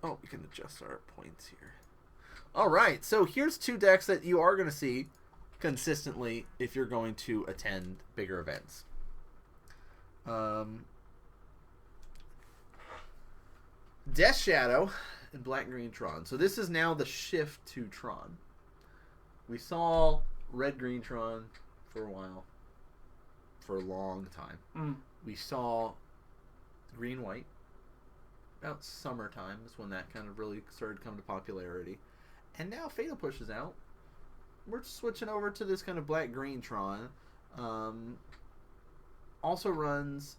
Oh, we can adjust our points here. All right, so here's two decks that you are going to see consistently if you're going to attend bigger events. Death Shadow and Black Green Tron. So this is now the shift to Tron. We saw Red Green Tron for a while, for a long time. We saw Green White. About summertime is when that kind of really started coming to popularity. And now Fatal Push is out. We're switching over to this kind of Black Green Tron. Also runs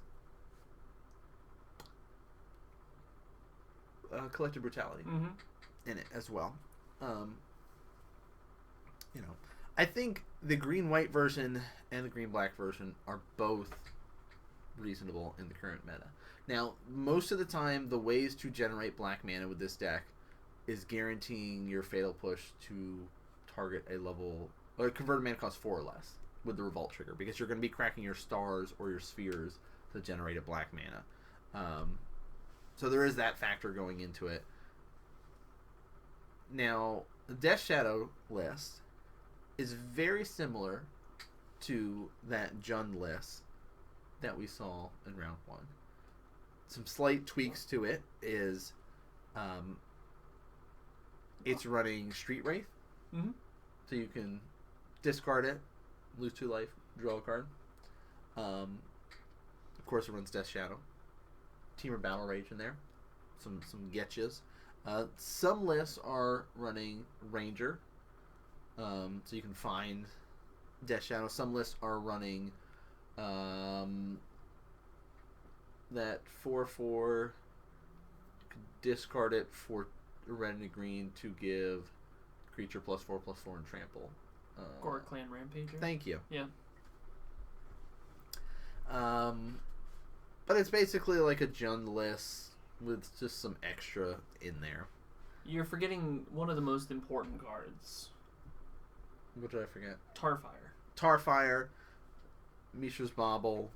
Collective Brutality in it as well. I think the green-white version and the green-black version are both reasonable in the current meta. Now, most of the time, the ways to generate black mana with this deck is guaranteeing your Fatal Push to target a level, or convert mana cost 4 or less with the Revolt trigger, because you're going to be cracking your stars or your spheres to generate a black mana. So there is that factor going into it. Now, the Death Shadow list is very similar to that Jund list that we saw in round 1. Some slight tweaks to it is it's running Street Wraith. So you can discard it, lose 2 life, draw a card. Of course, it runs Death Shadow. Temur Battle Rage in there. Some getchas. Some lists are running Ranger. So you can find Death Shadow. Some lists are running that 4/4. You can discard it for red and a green to give creature +4/+4 and trample. Gore Clan Rampager. Thank you. Yeah. But it's basically like a Jund list with just some extra in there. You're forgetting one of the most important cards. What did I forget? Tarfire. Tarfire, Mishra's Bauble,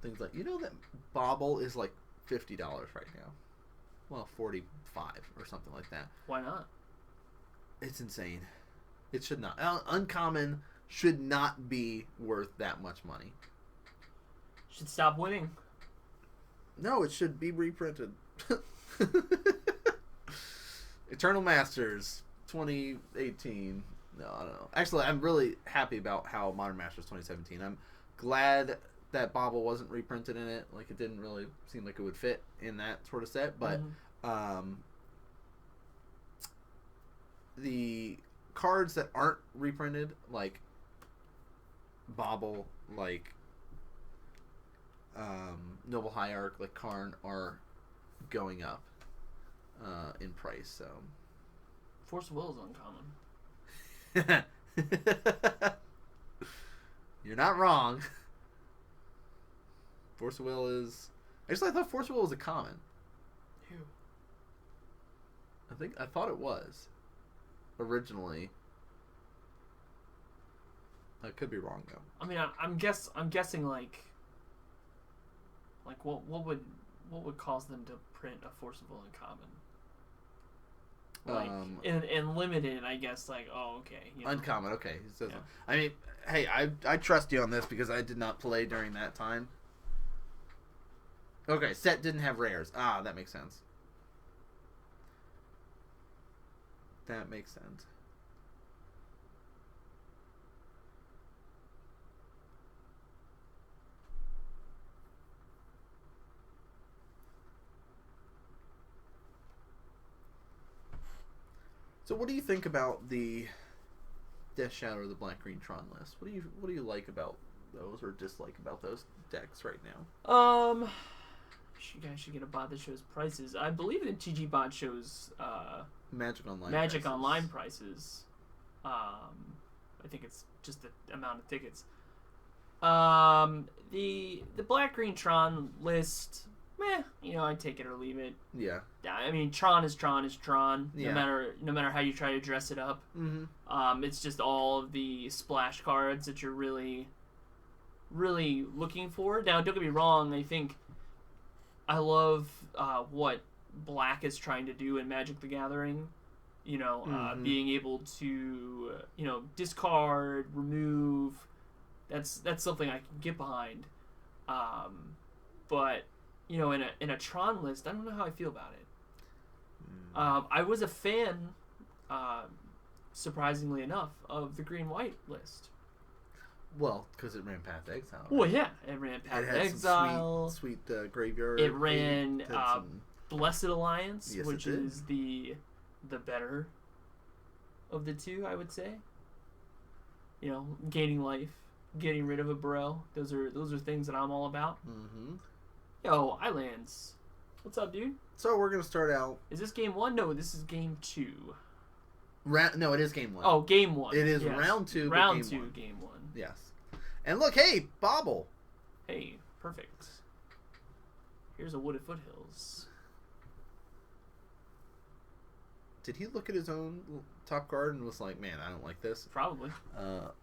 things like... You know that Bauble is like $50 right now. Well, 45 or something like that. Why not? It's insane. It should not. Uncommon should not be worth that much money. Should stop winning. No, it should be reprinted. Eternal Masters 2018. No, I don't know. Actually, I'm really happy about how Modern Masters 2017. I'm glad that Bauble wasn't reprinted in it. Like, it didn't really seem like it would fit in that sort of set. But the cards that aren't reprinted, like Bauble, like Noble Hierarch, like Karn, are going up in price. So Force of Will is uncommon. You're not wrong. Force of Will is... Actually, I thought Force of Will was a common. Who? I thought it was originally. I could be wrong though. I mean, I'm guessing like what would cause them to print a Force of Will in common? Like in limited, I guess. Like, oh, okay, you know. Uncommon. Okay. Yeah. I mean, hey, I trust you on this because I did not play during that time. Okay, set didn't have rares. Ah, that makes sense. That makes sense. So what do you think about the Death Shadow or the Black Green Tron list? What do you like about those or dislike about those decks right now? You guys should get a bot that shows prices. I believe the TG bot shows Magic Online prices. I think it's just the amount of tickets. The Black Green Tron list, I'd take it or leave it. Yeah. I mean, Tron is Tron. Yeah. No matter how you try to dress it up. Mm-hmm. It's just all of the splash cards that you're really, really looking for. Now, don't get me wrong. I think I love what Black is trying to do in Magic the Gathering. You know, being able to, discard, remove. That's something I can get behind. But, in a Tron list, I don't know how I feel about it. I was a fan, surprisingly enough, of the green-white list. Well, because it ran Path to Exile. Right? Well, yeah, it ran Path to Exile. Sweet graveyard. It ran Blessed Alliance, yes, which is the better of the two, I would say. Gaining life, getting rid of a bro. Those are things that I'm all about. Mm-hmm. Yo, Islands. What's up, dude? So we're gonna start out. Is this game 1? No, this is game 2. No, it is game 1. Oh, game 1. It is yes. round 2. Round game 2, 1. game 1. Yes. And look, hey, Bobble. Hey, perfect. Here's a Wooded Foothills. Did he look at his own top card and was like, man, I don't like this? Probably.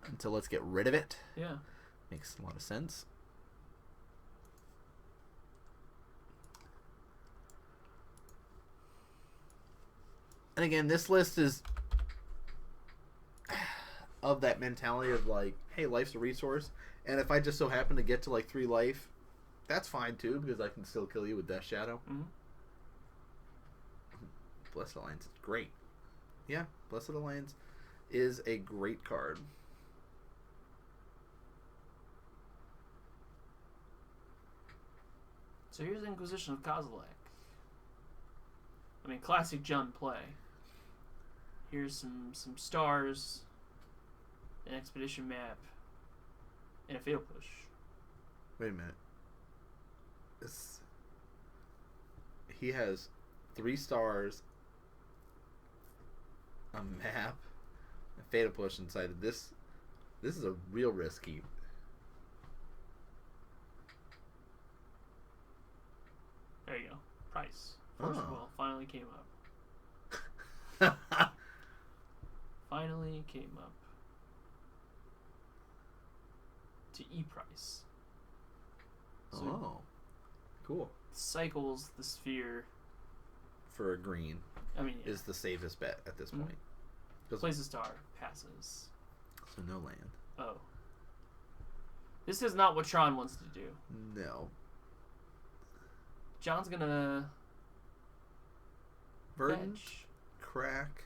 Until let's get rid of it. Yeah. Makes a lot of sense. And again, this list is of that mentality of like, hey, life's a resource. And if I just so happen to get to like 3 life, that's fine too, because I can still kill you with Death Shadow. Mm-hmm. Blessed Alliance is great. Yeah, Blessed Alliance is a great card. So here's Inquisition of Kozilek. I mean, classic Jund play. Here's some stars, an expedition map, and a fatal push. Wait a minute. He has 3 stars, a map, a fatal push inside of this. This is a real risky. There you go. Price. Force of Will finally came up. Finally came up to E-Price. So cool. Cycles the sphere. For a green. I mean, yeah. Is the safest bet at this point. Plays a star, passes. So no land. Oh. This is not what Tron wants to do. No. John's gonna... Verdant, fetch. crack.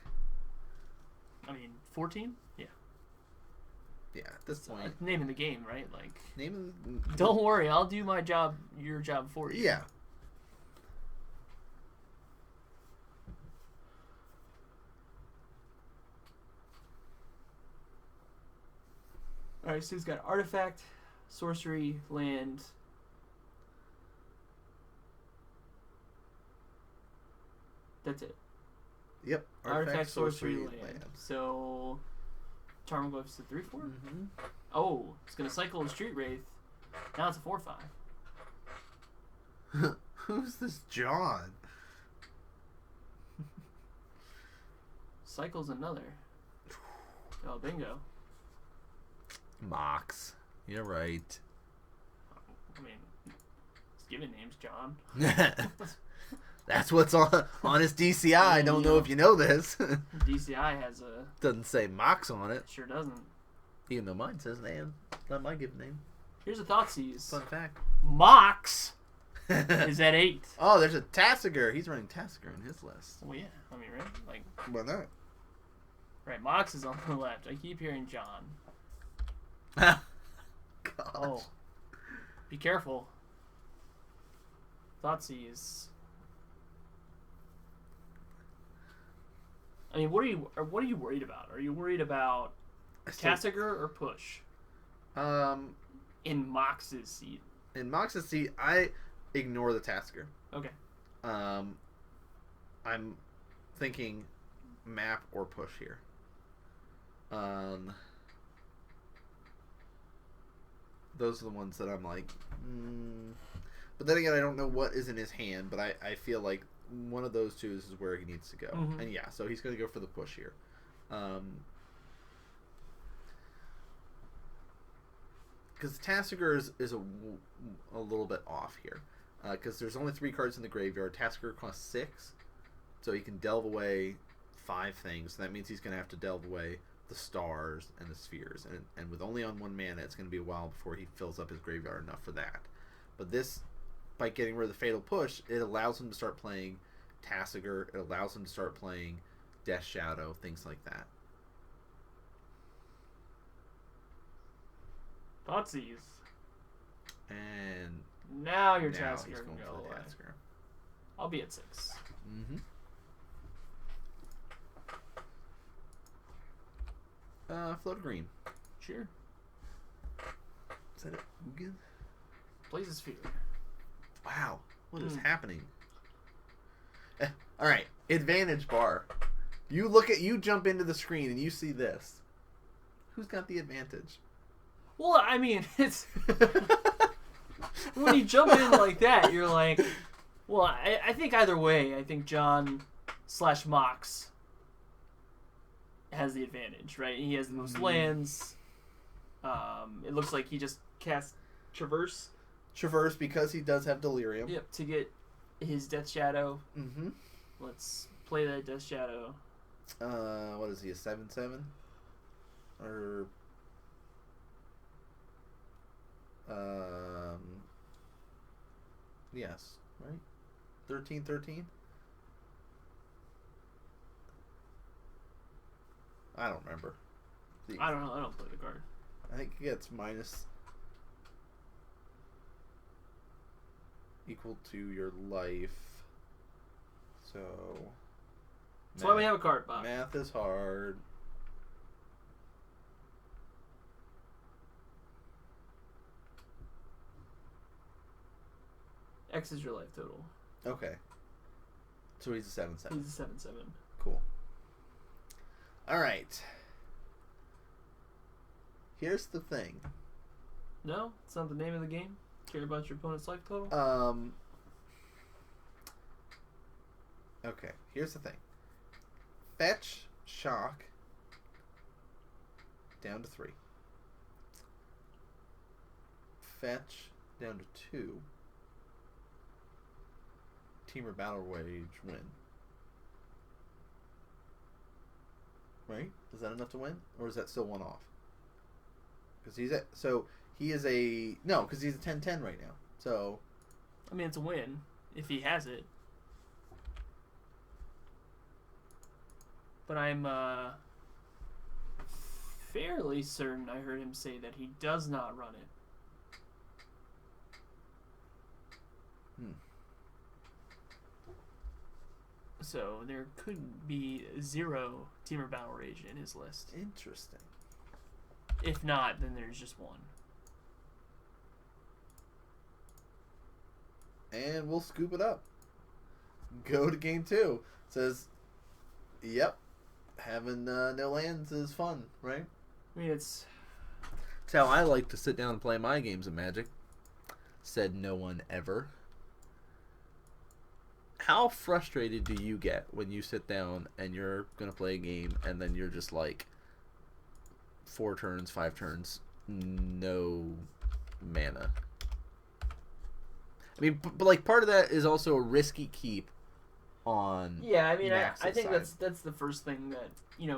I mean, 14? Yeah. Yeah, at this point. Name in the game, right? Like, Name of don't worry, I'll do my job, your job for you. Yeah. Alright, so he's got artifact, sorcery, land. That's it. Yep. Artifact, sorcery, land. So, Tarmogoyf's a 3/4? Mm-hmm. Oh, it's going to cycle a Street Wraith. Now it's a 4/5. Who's this John? Cycles another. Oh, bingo. Mox. You're right. I mean, his given name's John. That's what's on his DCI. I don't know if you know this. DCI has a... Doesn't say Mox on it. Sure doesn't. Even though mine says name. Not my given name. Here's a Thoughtseize. Fun fact. Mox is at 8. Oh, there's a Tassiger. He's running Tassiger in his list. Well, yeah. I mean, right? Like, why not? Right, Mox is on the left. I keep hearing John. God. Oh. Be careful. Thoughtseize. I mean, what are you worried about? Are you worried about Tassiger or push? In Mox's seat. In Mox's seat, I ignore the Tassiger. Okay. I'm thinking map or push here. Those are the ones that I'm like, But then again, I don't know what is in his hand, but I feel like one of those two is where he needs to go. Mm-hmm. And yeah, so he's going to go for the push here. Because Tassiger is a little bit off here. because there's only 3 cards in the graveyard. Tasker costs 6, so he can delve away 5 things. So that means he's going to have to delve away the stars and the spheres. And with only on 1 mana, it's going to be a while before he fills up his graveyard enough for that. But this, by getting rid of the Fatal Push, it allows him to start playing Tasigur. It allows him to start playing Death Shadow, things like that. Thoughtseize. And now your now Tasigur he's can going go for the away. Tasigur. I'll be at 6. Mm-hmm. Float green. Sure. Is that it? Ugin? Blaze Sphere. Wow. What is happening? Alright. Advantage bar. You jump into the screen and you see this. Who's got the advantage? Well, I mean, it's... when you jump in like that, you're like... Well, I think either way, I think John/Mox has the advantage, right? He has the most lands. It looks like he just cast Traverse. Traverse because he does have Delirium. Yep, to get his Death Shadow. Mm-hmm. Let's play that Death Shadow. What is he, a 7/7? Or... yes, right? 13/13? I don't remember. I don't know. I don't play the card. I think he gets minus equal to your life. So That's why we have a card box. Math is hard. X is your life total. Okay. So he's a 7/7. He's a 7/7. Cool. All right. Here's the thing. No, it's not the name of the game. Care about your opponent's life total. Okay. Here's the thing. Fetch, shock, down to 3. Fetch down to 2. Teamer Battle Rage win. Right? Is that enough to win, or is that still 1 off? Because he's at he is a no, because he's a 10/10 right now. So I mean, it's a win if he has it. But I'm fairly certain I heard him say that he does not run it. So there could be 0 Teamer Battle Rage in his list. interesting. If not, then there's just 1. And we'll scoop it up. Go to game 2. Says, yep, having no lands is fun, right? I mean, it's how I like to sit down and play my games of Magic. Said no one ever. How frustrated do you get when you sit down and you're going to play a game and then you're just like 4 turns, 5 turns, no mana? I mean, but like part of that is also a risky keep on. yeah. I mean, I Max's think side. that's the first thing that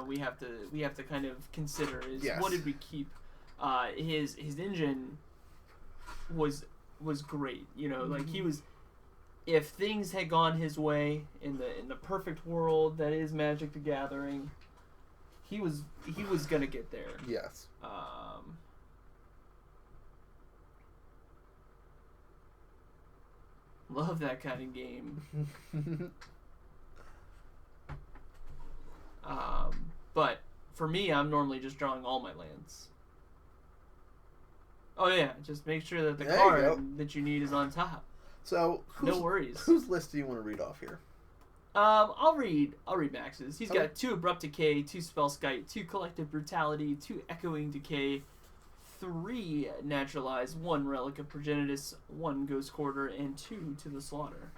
we have to kind of consider is Yes. what did we keep. His engine was great. Like he was. If things had gone his way in the perfect world that is Magic the Gathering, he was gonna get there. Yes. Love that kind of game. But for me, I'm normally just drawing all my lands. Oh yeah, just make sure that the There you card go. that you need is on top. So No worries. Whose list do you want to read off here? I'll read Max's. He's Okay. got 2 Abrupt Decay, 2 Spellskite, 2 Collective Brutality, 2 Echoing Decay, 3 Naturalize, 1 Relic of Progenitus, 1 Ghost Quarter, and 2 To the Slaughter.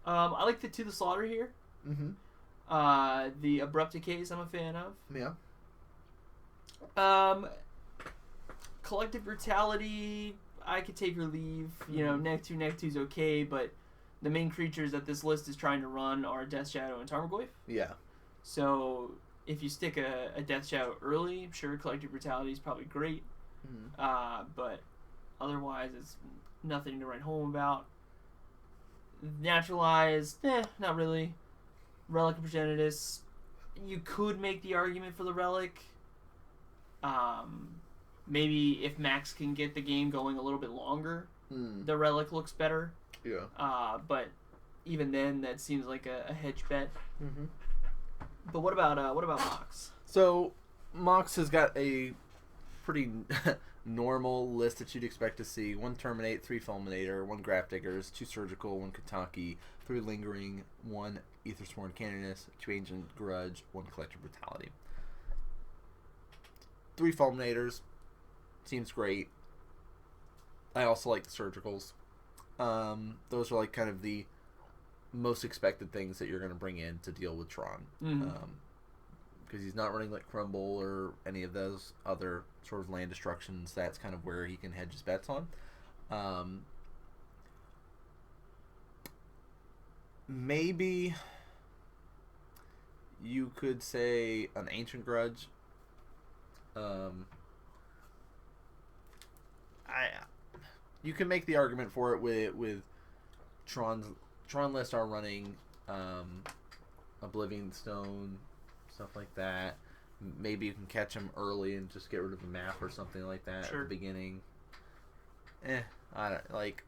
I like the To the Slaughter here. Mm-hmm. The Abrupt Decays I'm a fan of. Yeah. Collective Brutality, I could take or leave. You know, Neg 2's okay, but the main creatures that this list is trying to run are Death Shadow and Tarmogoyf. Yeah. So if you stick a Death Shadow early, sure, Collective Brutality is probably great. But otherwise, it's nothing to write home about. Naturalized, not really. Relic of Progenitus, you could make the argument for the Relic. Maybe if Max can get the game going a little bit longer, the Relic looks better. Yeah. But even then, that seems like a hedge bet. But what about Mox? So Mox has got a pretty normal list that you'd expect to see: 1 Terminate, 3 Fulminator, 1 Grafdiggers, 2 Surgical, 1 Kataki, 3 Lingering, 1 Aethersworn Canonist, 2 Ancient Grudge, 1 Collective Brutality. 3 Fulminators seems great. I also like the Surgicals. Those are like kind of the most expected things that you're going to bring in to deal with Tron. Because he's not running like Crumble or any of those other sort of land destructions. That's kind of where he can hedge his bets on. Maybe you could say an Ancient Grudge. You can make the argument for it with Tron lists are running Oblivion Stone, stuff like that. Maybe you can catch him early and just get rid of the map or something like that at the beginning. I don't like.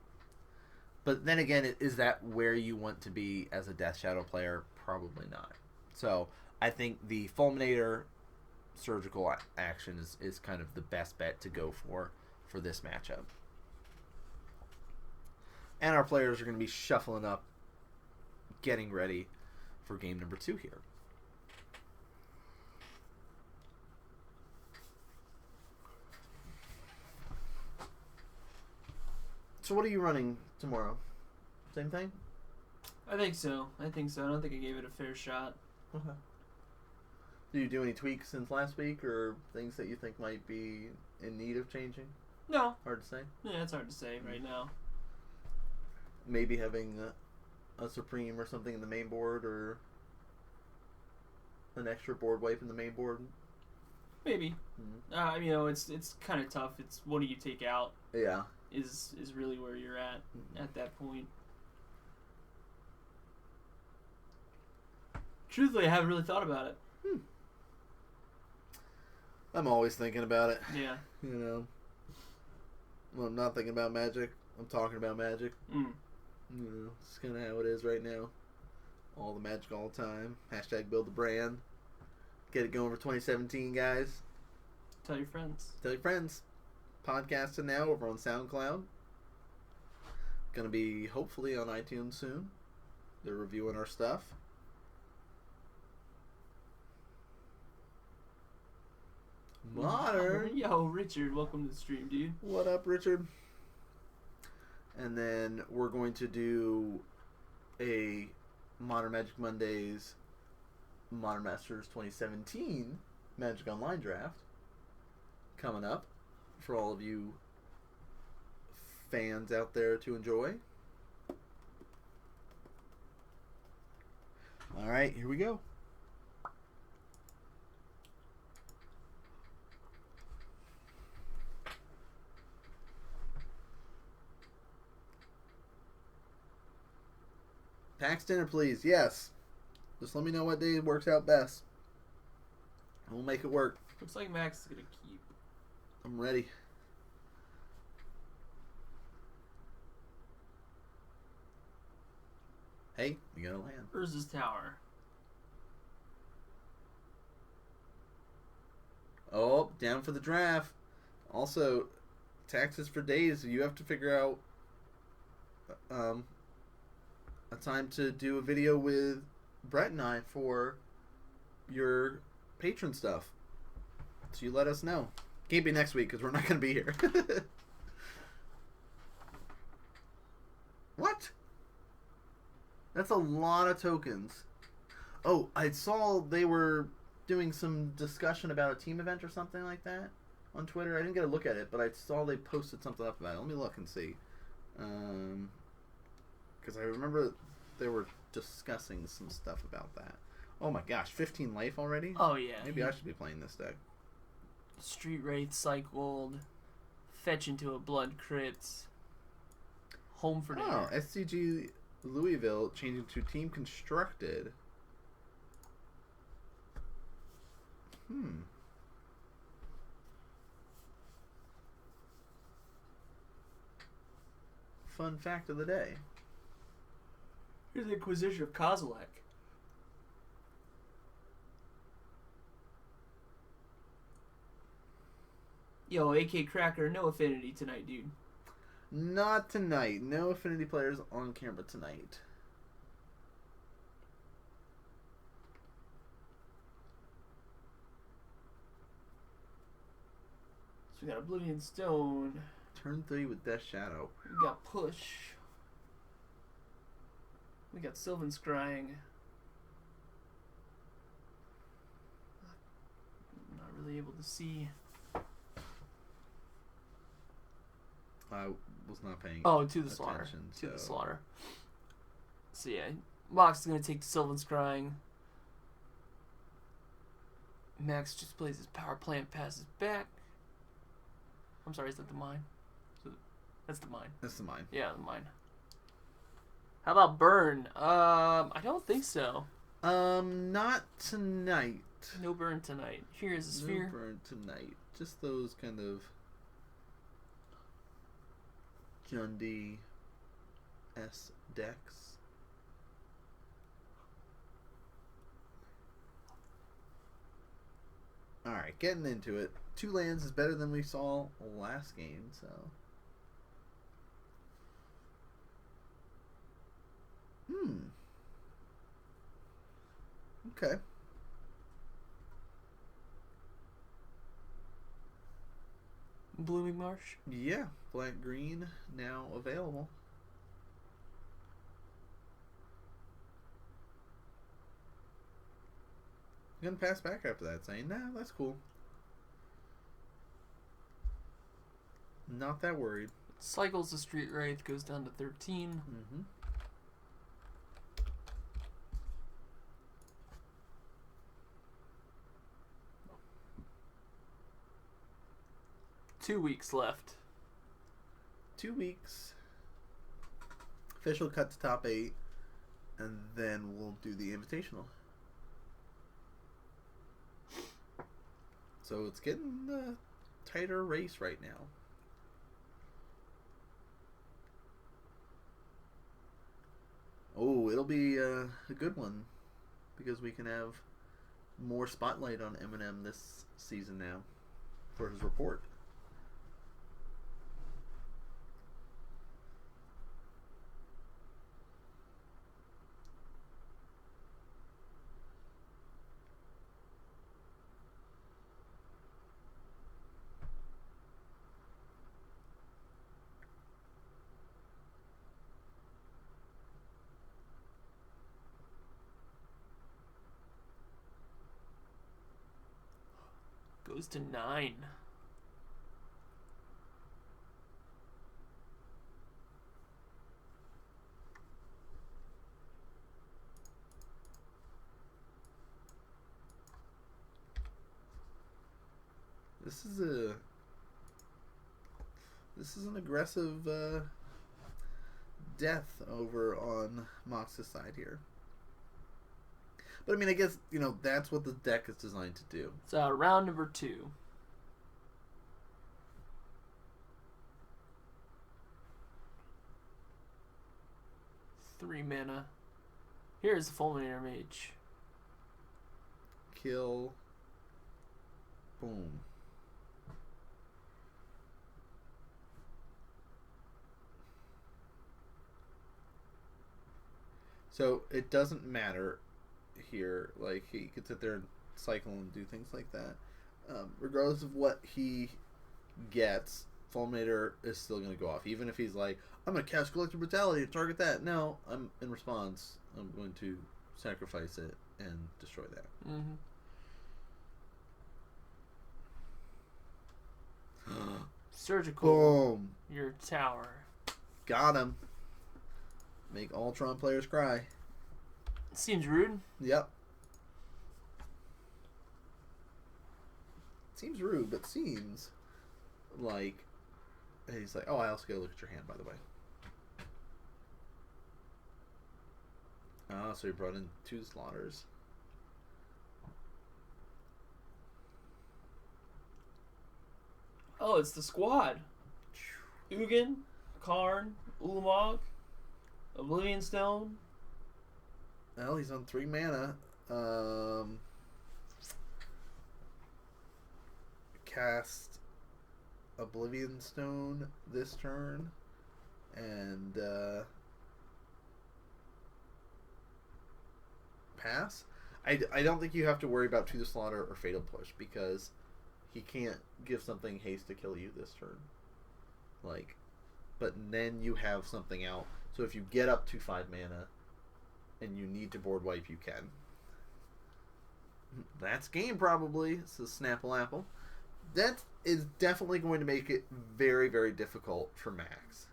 But then again, is that where you want to be as a Death Shadow player? Probably not. So I think the Fulminator Surgical action is kind of the best bet to go for this matchup. And our players are going to be shuffling up, getting ready for game number 2 here. So what are you running tomorrow? Same thing? I think so. I don't think I gave it a fair shot. Okay. Do you do any tweaks since last week, or things that you think might be in need of changing? No. Hard to say? Yeah, it's hard to say right now. Maybe having a Supreme or something in the main board, or an extra board wipe in the main board? Maybe. You know, it's kind of tough. It's what do you take out? Yeah. Is really where you're at that point. Truthfully, I haven't really thought about it. I'm always thinking about it. Yeah. You know. When I'm not thinking about Magic, I'm talking about Magic. You know, it's kind of how it is right now. All the Magic all the time. # build the brand. Get it going for 2017, guys. Tell your friends. Tell your friends. Podcasting now over on SoundCloud. Gonna be hopefully on iTunes soon. They're reviewing our stuff. Modern. Yo, Richard, welcome to the stream, dude. What up, Richard? And then we're going to do a Modern Magic Mondays Modern Masters 2017 Magic Online draft coming up for all of you fans out there to enjoy. All right, here we go. Pax dinner, please. Yes. Just let me know what day works out best. We'll make it work. Looks like Max is going to keep. I'm ready. Hey, we got to land. Urza's Tower. Oh, down for the draft. Also, taxes for days. You have to figure out a time to do a video with Brett and I for your patron stuff. So you let us know. Can't be next week because we're not going to be here. What? That's a lot of tokens. Oh, I saw they were doing some discussion about a team event or something like that on Twitter. I didn't get a look at it, but I saw they posted something up about it. Let me look and see. Because I remember they were discussing some stuff about that. Oh my gosh, 15 life already? Oh, yeah. Maybe I should be playing this deck. Street Wraith cycled. Fetch into a Blood Crypt. Home for Oh, dinner. SCG Louisville changing to Team Constructed. Fun fact of the day. Here's the Inquisition of Kozilek. Yo, AK Cracker, no affinity tonight, dude. Not tonight. No Affinity players on camera tonight. So we got Oblivion Stone. Turn 3 with Death Shadow. We got Push. We got Sylvan Scrying. I'm not really able to see. I was not paying Oh, to the slaughter. attention, To the so- slaughter. So yeah, Mox is going to take the Sylvan Scrying. Max just plays his power plant, passes back. I'm sorry, is that the mine? That's the mine. That's the mine. Yeah, the mine. How about burn? I don't think so. Not tonight. No burn tonight. Here's a sphere. No burn tonight. Just those kind of Jundi S decks. Alright, getting into it. 2 lands is better than we saw last game, so. Okay. Blooming Marsh. Yeah, black green now available. I'm gonna pass back after that, saying, nah, that's cool. Not that worried. Cycles the Street Wraith, goes down to 13. Mm-hmm. Two weeks left. 2 weeks. Official cut to top 8, and then we'll do the invitational. So it's getting a tighter race right now. Oh, it'll be a good one because we can have more spotlight on Eminem this season now for his report. Goes to 9. This is an aggressive death over on Mox's side here. But I mean, I guess, you know, that's what the deck is designed to do. So round number 2. Three mana. Here's the Fulminator Mage. Kill. Boom. So it doesn't matter here. Like, he could sit there and cycle and do things like that. Regardless of what he gets, Fulminator is still going to go off. Even if he's like, I'm going to cast Collective Brutality and target that. No, in response, I'm going to sacrifice it and destroy that. Mm-hmm. Surgical. Boom. Your tower. Got him. Make all Tron players cry. Seems rude. Yep. Seems rude, but seems like he's like, oh, I also gotta look at your hand, by the way. Oh, so he brought in 2 slaughters. Oh, it's the squad. Ugin, Karn, Ulamog, Oblivion Stone. Well, he's on 3 mana. Cast Oblivion Stone this turn, and pass. I don't think you have to worry about To the Slaughter or Fatal Push because he can't give something haste to kill you this turn. Like, but then you have something out. So if you get up to 5 mana and you need to board wipe, you can. That's game probably. Says Snapple Apple. That is definitely going to make it very, very difficult for Max.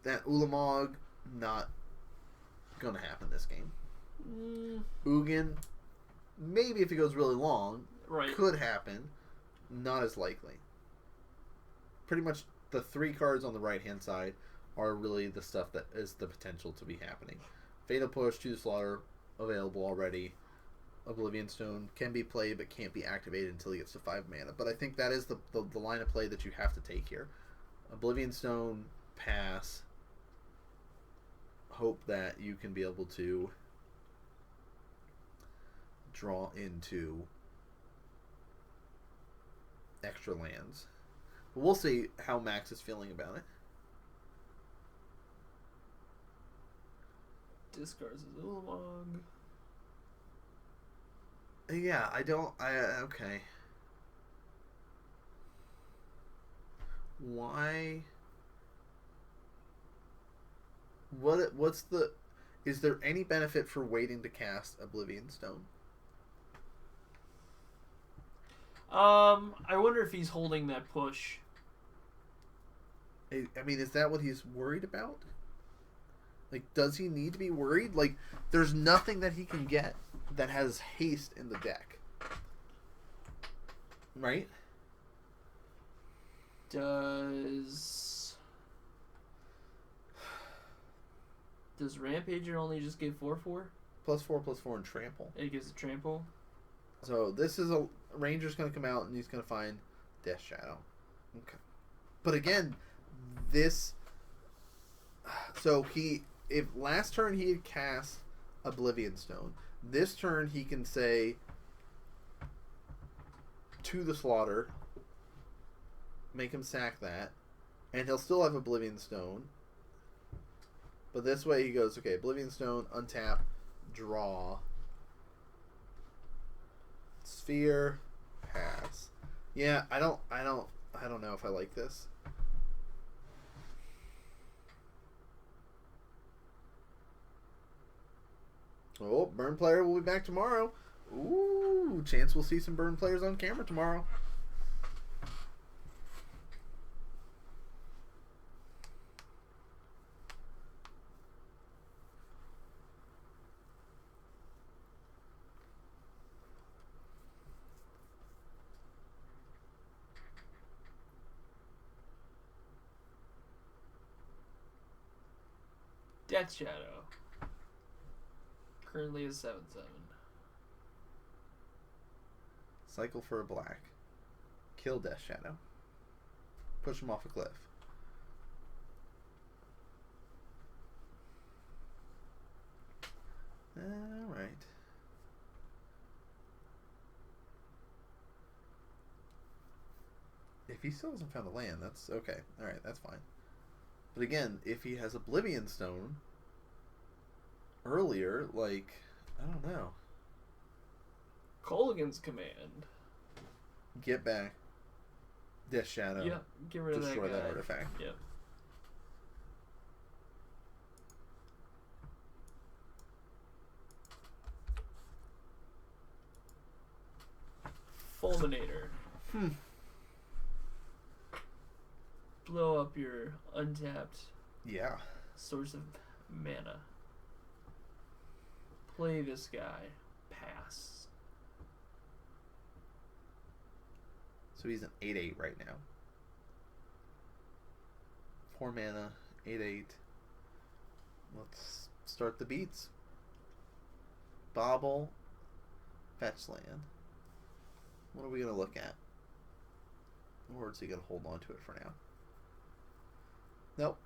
That Ulamog, not going to happen this game. Ugin, maybe if it goes really long, right, could happen. Not as likely. Pretty much the 3 cards on the right-hand side are really the stuff that is the potential to be happening. Fatal Push, To the Slaughter, available already. Oblivion Stone can be played but can't be activated until he gets to 5 mana. But I think that is the line of play that you have to take here. Oblivion Stone, pass. Hope that you can be able to draw into extra lands. But we'll see how Max is feeling about it. Discards his Ulamog. Yeah, okay. Why? What's the... Is there any benefit for waiting to cast Oblivion Stone? I wonder if he's holding that push. I mean, is that what he's worried about? Like, does he need to be worried? Like, there's nothing that he can get that has haste in the deck. Right? Does Rampager only just give 4/4? +4/+4 and trample. It gives a trample. So this is a Ranger's going to come out and he's going to find Death Shadow. Okay. But again, this... So if last turn he had cast Oblivion Stone, this turn he can say To the Slaughter, make him sack that, and he'll still have Oblivion Stone. But this way he goes, okay, Oblivion Stone, untap, draw, Sphere, pass. Yeah, I don't know if I like this. Oh, Burn Player will be back tomorrow. Ooh, chance we'll see some Burn Players on camera tomorrow. Death Shadow. Currently is 7/7. Cycle for a black. Kill Death Shadow. Push him off a cliff. Alright. If he still hasn't found a land, that's okay. Alright, that's fine. But again, if he has Oblivion Stone earlier, like, I don't know. Colligan's Command. Get back Death Shadow. Yep, get rid of that guy. Destroy that artifact. Yep. Fulminator. Blow up your untapped Yeah. source of mana. Play this guy. Pass. So he's an 8/8 right now. 4 mana, 8/8. Let's start the beats. Bobble, fetch land. What are we going to look at? Or is he going to hold on to it for now? Nope.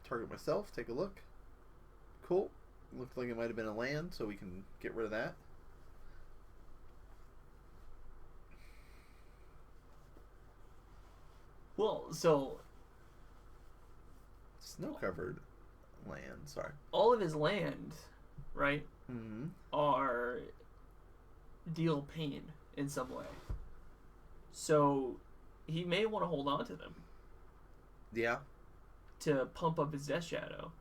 Target myself, take a look. Cool. Looked like it might have been a land, so we can get rid of that. Well, so Snow-covered land, sorry. all of his land, right, Mm-hmm. are deal pain in some way. So he may want to hold on to them Yeah. to pump up his Death Shadow.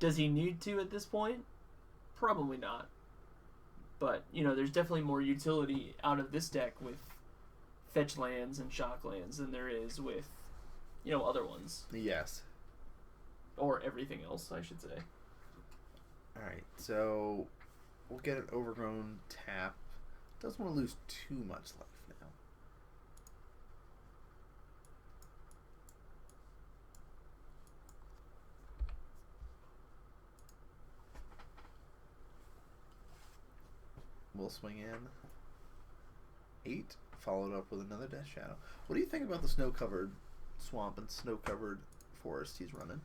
Does he need to at this point? Probably not. But, there's definitely more utility out of this deck with fetch lands and shock lands than there is with, other ones. Yes. Or everything else, I should say. Alright, so we'll get an overgrown tap. Doesn't want to lose too much life now. We'll swing in 8, followed up with another Death Shadow. What do you think about the snow-covered swamp and snow-covered forest he's running?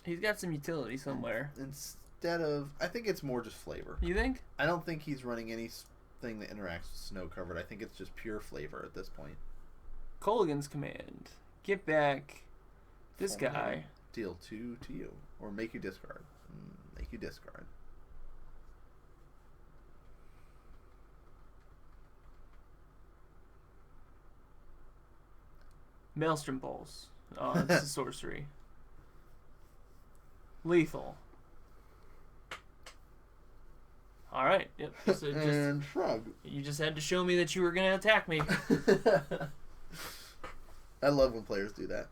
He's got some utility somewhere. Instead of, I think it's more just flavor. You think? I don't think he's running anything that interacts with snow-covered. I think it's just pure flavor at this point. Colligan's command. Get back this Full guy. mana. Deal 2 to you. Or make you discard. Make you discard. Maelstrom Pulse. Oh, this is sorcery. Lethal. Alright, yep. So And shrug. you just had to show me that you were going to attack me. I love when players do that.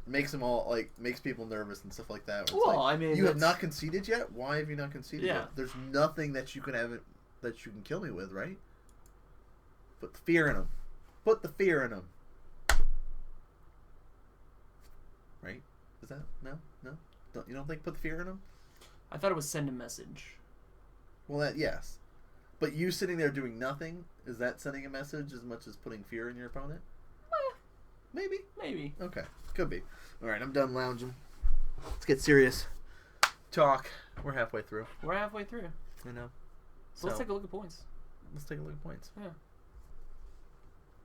Makes them all, makes people nervous and stuff like that. Well, I mean, you have not conceded yet? Why have you not conceded Yeah. yet? There's nothing that you can kill me with, right? Put the fear in them. Put the fear in them. Right? Is that no? You don't think put the fear in them? I thought it was send a message. Well, yes, but you sitting there doing nothing, is that sending a message as much as putting fear in your opponent? Maybe. Maybe. Okay, could be. All right, I'm done lounging. Let's get serious. Talk. We're halfway through. We're halfway through. So let's take a look at points. Let's take a look at points. Yeah.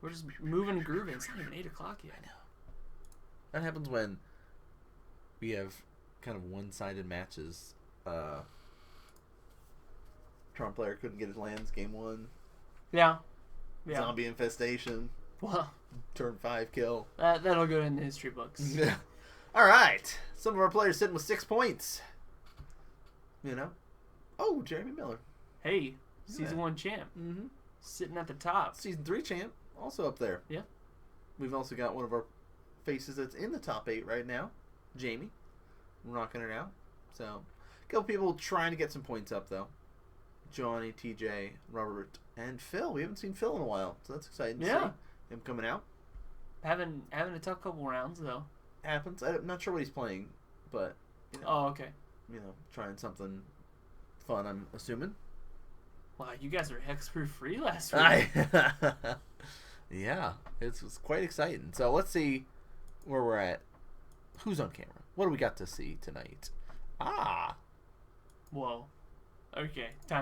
We're just moving and grooving. It's not even 8 o'clock yet. I know. That happens when we have kind of one-sided matches. Tron player couldn't get his lands game 1. Yeah. Zombie infestation. Well, Turn 5 kill. that'll go in the history books. Yeah. All right. Some of our players sitting with 6 points. Oh, Jeremy Miller. Hey, season 1 champ. Mm-hmm. Sitting at the top. Season 3 champ. Also up there. Yeah. We've also got one of our faces that's in the top 8 right now. Jamie. Rocking it out. So, a couple people trying to get some points up, though. Johnny, TJ, Robert, and Phil. We haven't seen Phil in a while, so that's exciting to see him coming out. Having a tough couple rounds, though. Happens. I'm not sure what he's playing, but, Oh, okay. Trying something fun, I'm assuming. Wow, you guys were hexproof free last week. Yeah, it was quite exciting. So let's see where we're at. Who's on camera? What do we got to see tonight? Whoa. Okay, time